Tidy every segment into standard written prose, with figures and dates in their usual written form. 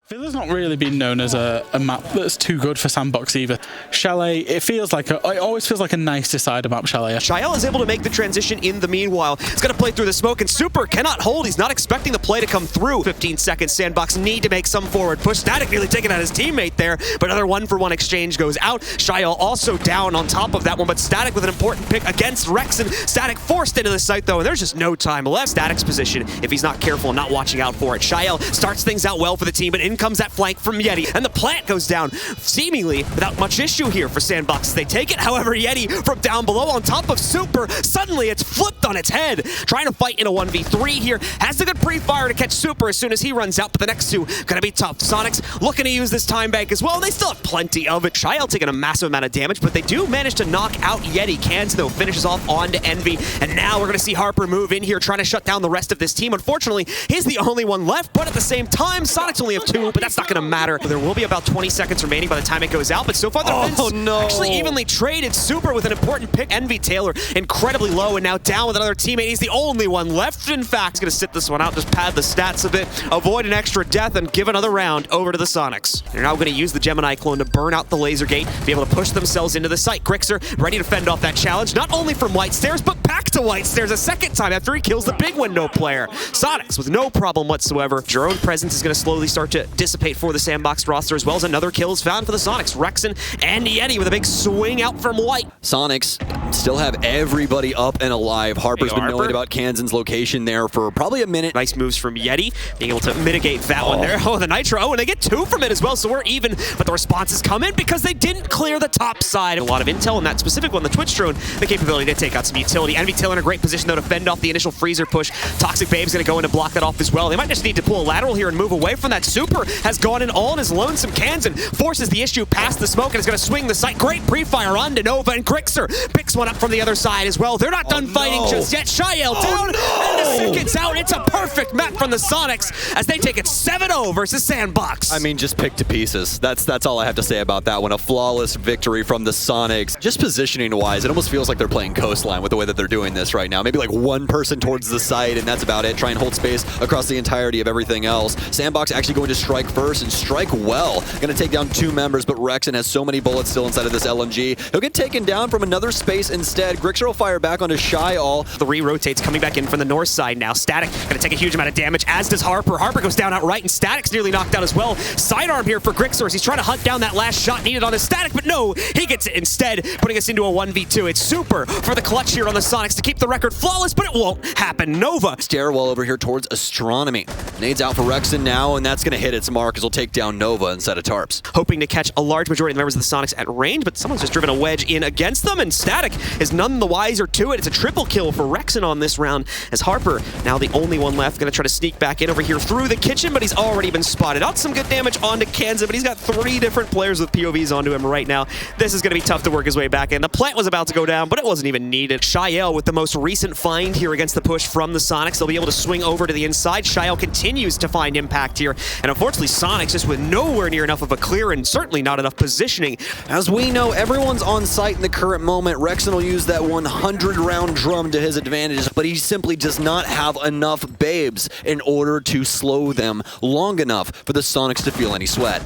Villa's not really been known as a map that's too good for Sandbox either. Chalet, it always feels like a nice decider map, Chalet. Shael is able to make the transition in the meanwhile. He's going to play through the smoke, and Super cannot hold. He's not expecting the play to come through. 15 seconds, Sandbox need to make some forward push. Static nearly taking out his teammate there, but another one-for-one exchange goes out. Shael also down on top of that one, but Static with an important pick against Rexon. Static forced into the site, though, and there's just no time left. Static's position, if he's not careful and not watching out for it. Shael starts things out well for the team, but in comes that flank from Yeti, and the plant goes down seemingly without much issue here for Sandbox. They take it, however, Yeti from down below on top of Super, suddenly it's flipped on its head. Trying to fight in a 1v3 here, has a good pre-fire to catch Super as soon as he runs out, but the next two gonna be tough. Soniqs looking to use this time bank as well. They still have plenty of it. Shael taking a massive amount of damage, but they do manage to knock out Yeti. Cans, though, finishes off onto Envy, and now we're gonna see Harper move in here, trying to shut down the rest of this team. Unfortunately, he's the only one left, but at the same time, Soniqs only have two, but that's not gonna matter. There will be about 20 seconds remaining by the time it goes out, but so far they're actually evenly traded. Super with an important pick. Envy Taylor incredibly low and now down with another teammate. He's the only one left. In fact, he's going to sit this one out, just pad the stats a bit, avoid an extra death, and give another round over to the Soniqs. They're now going to use the Gemini clone to burn out the laser gate, be able to push themselves into the site. Grixer ready to fend off that challenge, not only from White Stairs, but back to White Stairs a second time after he kills the big window player. Soniqs with no problem whatsoever. Drone presence is going to slowly start to dissipate for the Sandbox roster, as well as another kill is found for the Soniqs. Rexon and Yeti with a big swing out from White. Soniqs still have everybody up and alive. Harper's been knowing about Kansan's location there for probably a minute. Nice moves from Yeti, being able to mitigate that one there. Oh, the Nitro. Oh, and they get two from it as well, so we're even. But the responses come in because they didn't clear the top side. A lot of intel in that specific one, the Twitch drone, the capability to take out some utility. Envy Taylor in a great position, though, to fend off the initial freezer push. Toxic Babe's going to go in to block that off as well. They might just need to pull a lateral here and move away from that. Super has gone in all in his lonesome Kansan, forces the issue past the smoke, and is going to swing the site. Great pre-fire onto Nova, and Grixer picks one up from the other side as well. They're not done fighting just yet. Shael down, and the second's out. It's a perfect map from the Soniqs as they take it 7-0 versus Sandbox. I mean, just picked to pieces. That's all I have to say about that one. A flawless victory from the Soniqs. Just positioning-wise, it almost feels like they're playing Coastline with the way that they're doing this right now. Maybe like one person towards the site, and that's about it. Try and hold space across the entirety of everything else. Sandbox actually going to strike first and strike well. Going to take down two members, but Rexon has so many bullets still inside of this LMG. He'll get taken down from another space instead. Grixer will fire back onto Shael. Three rotates coming back in from the north side now. Static going to take a huge amount of damage, as does Harper. Harper goes down outright, and Static's nearly knocked out as well. Sidearm here for Grixer as he's trying to hunt down that last shot needed on his Static, but no, he gets it instead, putting us into a 1v2. It's Super for the clutch here on the Soniqs to keep the record flawless, but it won't happen. Nova. Stairwell over here towards Astronomy. Nades out for Rexon now, and that's going to hit its mark as he'll take down Nova instead of Tarps. Hoping to catch a large majority of the members of the Soniqs at range, but someone's just driven a wedge in against them, and Static is none the wiser to it. It's a triple kill for Rexon on this round, as Harper, now the only one left, going to try to sneak back in over here through the kitchen, but he's already been spotted. Out some good damage onto Kansan, but he's got three different players with POVs onto him right now. This is going to be tough to work his way back in. The plant was about to go down, but it wasn't even needed. Shael with the most recent find here against the push from the Soniqs. They'll be able to swing over to the inside. Shael continues to find impact here, and unfortunately Soniqs just with nowhere near enough of a clear and certainly not enough positioning. As we know, everyone's on site in the current moment. Rexon will use that 100-round drum to his advantage, but he simply does not have enough babes in order to slow them long enough for the Soniqs to feel any sweat.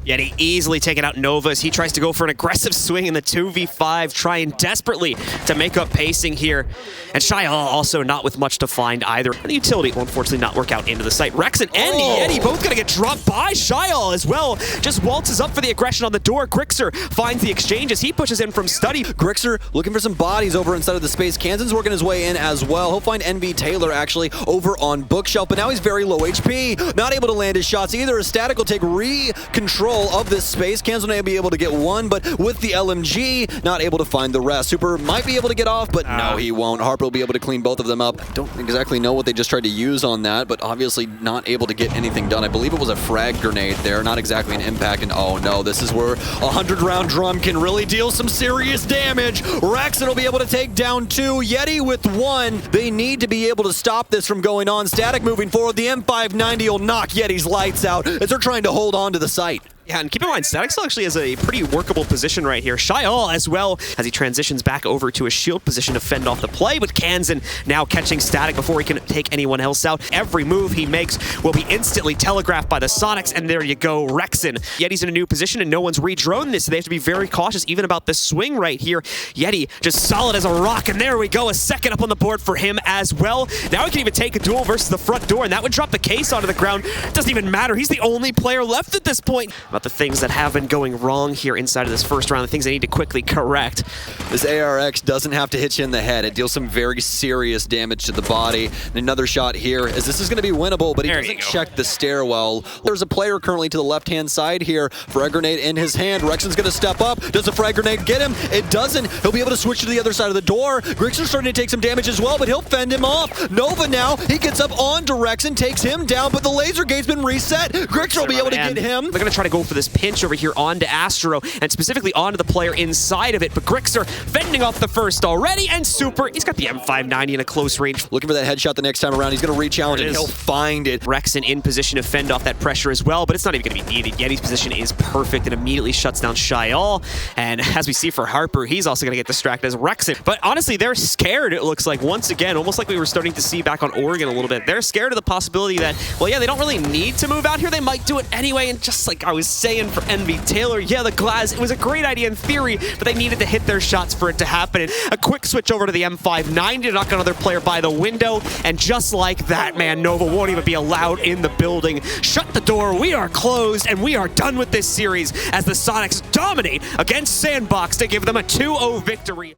Yeti easily taking out Nova as he tries to go for an aggressive swing in the 2v5, trying desperately to make up pacing here. And Shael also not with much to find either. And the utility will unfortunately not work out into the site. Rexon and Yeti both gonna get dropped by Shael as well. Just waltzes up for the aggression on the door. Grixer finds the exchange as he pushes in from study. Grixer looking for some bodies over inside of the space. Kansan's working his way in as well. He'll find Envy Taylor actually over on Bookshelf, but now he's very low HP. Not able to land his shots either. A Static will take control of this space. Kansan may be able to get one, but with the LMG, not able to find the rest. Super might be able to get off, but no, he won't. Harper will be able to clean both of them up. Don't exactly know what they just tried to use on that, but obviously not able to get anything done. I believe it was a frag grenade there, not exactly an impact, and oh no, this is where a 100-round drum can really deal some serious damage. Rexon will be able to take down two. Yeti with one. They need to be able to stop this from going on. Static moving forward. The M590 will knock Yeti's lights out as they're trying to hold on to the site. Yeah, and keep in mind, Soniqs actually has a pretty workable position right here. Shyal as well, as he transitions back over to a shield position to fend off the play, but Kansan now catching Static before he can take anyone else out. Every move he makes will be instantly telegraphed by the Soniqs, and there you go, Rexen. Yeti's in a new position, and no one's redroned this, so they have to be very cautious even about this swing right here. Yeti just solid as a rock, and there we go, a second up on the board for him as well. Now he can even take a duel versus the front door, and that would drop the case onto the ground. It doesn't even matter. He's the only player left at this point. About the things that have been going wrong here inside of this first round, the things they need to quickly correct. This ARX doesn't have to hit you in the head. It deals some very serious damage to the body. And another shot here, as this is going to be winnable, but he doesn't check the stairwell. There's a player currently to the left-hand side here. Frag grenade in his hand. Rexen's going to step up. Does the frag grenade get him? It doesn't. He'll be able to switch to the other side of the door. Grixer's starting to take some damage as well, but he'll fend him off. Nova now, he gets up onto Rexen, takes him down, but the laser gate's been reset. Grixer will be able to get him. They're going to try to go for this pinch over here onto Astro, and specifically onto the player inside of it, but Grixer fending off the first already, and Super, he's got the M590 in a close range. Looking for that headshot the next time around. He's going to re-challenge and he'll find it. Rexen in position to fend off that pressure as well, but it's not even going to be needed. Yeti's position is perfect and immediately shuts down Shyal, and as we see for Harper, he's also going to get distracted as Rexen. But honestly, they're scared, it looks like, once again, almost like we were starting to see back on Oregon a little bit. They're scared of the possibility that, well, yeah, they don't really need to move out here. They might do it anyway, and just like I was saying for NVTaylor, yeah, the glass, it was a great idea in theory, but they needed to hit their shots for it to happen. And a quick switch over to the M590 to knock another player by the window, and just like that, man, Nova won't even be allowed in the building. Shut the door, we are closed, and we are done with this series as the Soniqs dominate against SANDBOX to give them a 2-0 victory.